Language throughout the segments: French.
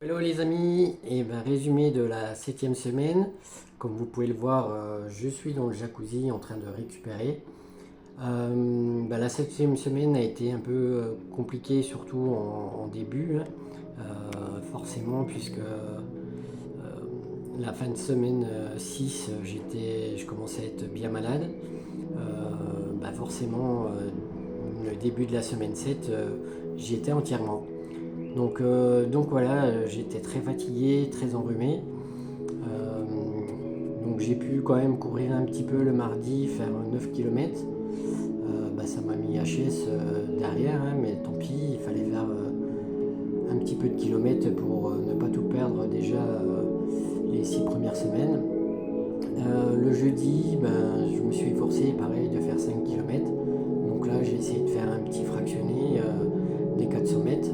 Hello les amis, et ben résumé de la 7e semaine. Comme vous pouvez le voir, je suis dans le jacuzzi en train de récupérer. La 7e semaine a été un peu compliquée, surtout en début, hein. Forcément, puisque la fin de semaine 6, je commençais à être bien malade. Forcément, le début de la semaine 7, j'y étais entièrement. Donc voilà, j'étais très fatigué, très enrhumé. Euh, donc j'ai pu quand même courir un petit peu le mardi, faire 9 km. Ça m'a mis HS derrière, hein, mais tant pis, il fallait faire un petit peu de kilomètres pour ne pas tout perdre déjà les 6 premières semaines. Le jeudi, je me suis forcé pareil de faire 5 km. Donc là j'ai essayé de faire un petit fractionné des 400 mètres.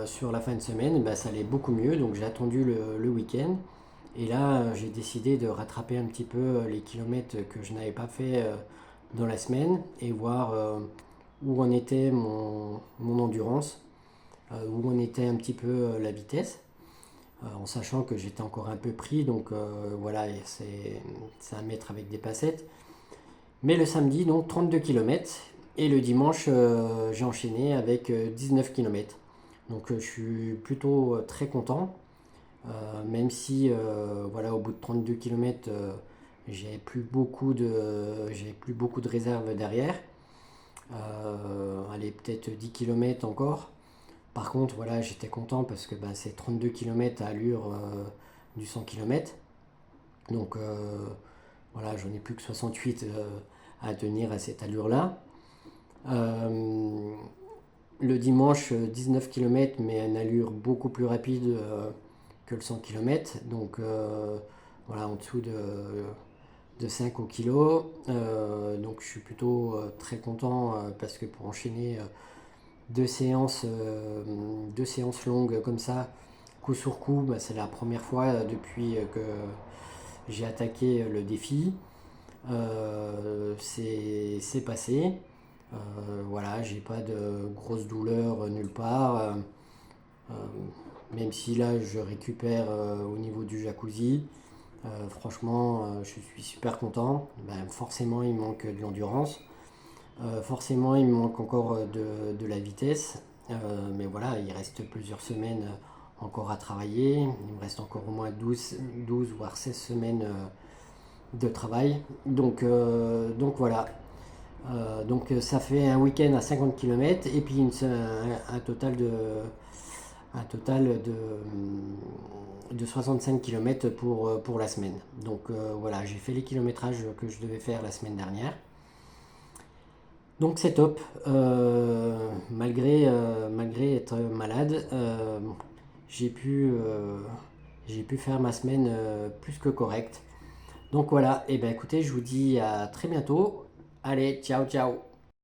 Sur la fin de semaine, ça allait beaucoup mieux, donc j'ai attendu le week-end. Et là, j'ai décidé de rattraper un petit peu les kilomètres que je n'avais pas fait dans la semaine et voir où en était mon endurance, où en était un petit peu la vitesse, en sachant que j'étais encore un peu pris, donc voilà, c'est à mettre avec des passettes. Mais le samedi, donc 32 km. Et le dimanche, j'ai enchaîné avec 19 km. Donc je suis plutôt très content. Même si voilà, au bout de 32 km, j'avais plus beaucoup de réserve derrière. Allez, peut-être 10 km encore. Par contre, voilà, j'étais content parce que c'est 32 km à allure du 100 km. Donc voilà, j'en ai plus que 68 à tenir à cette allure-là. Euh, le dimanche, 19 km, mais à une allure beaucoup plus rapide que le 100 km. Donc voilà, en dessous de 5 au kilo. Donc je suis plutôt très content parce que pour enchaîner deux séances longues comme ça, coup sur coup, c'est la première fois depuis que j'ai attaqué le défi. C'est passé. Voilà, j'ai pas de grosses douleurs nulle part. Euh, Même si là je récupère au niveau du jacuzzi. Franchement, je suis super content. Forcément, il me manque de l'endurance. Forcément, il me manque encore de la vitesse. Mais voilà, il reste plusieurs semaines encore à travailler. Il me reste encore au moins 12 voire 16 semaines de travail. Donc voilà. Ça fait un week-end à 50 km et puis un total de 65 km pour la semaine. Donc voilà, j'ai fait les kilométrages que je devais faire la semaine dernière. Donc c'est top. Malgré être malade, j'ai pu faire ma semaine plus que correcte. Donc voilà, et écoutez, je vous dis à très bientôt. Allez, ciao ciao.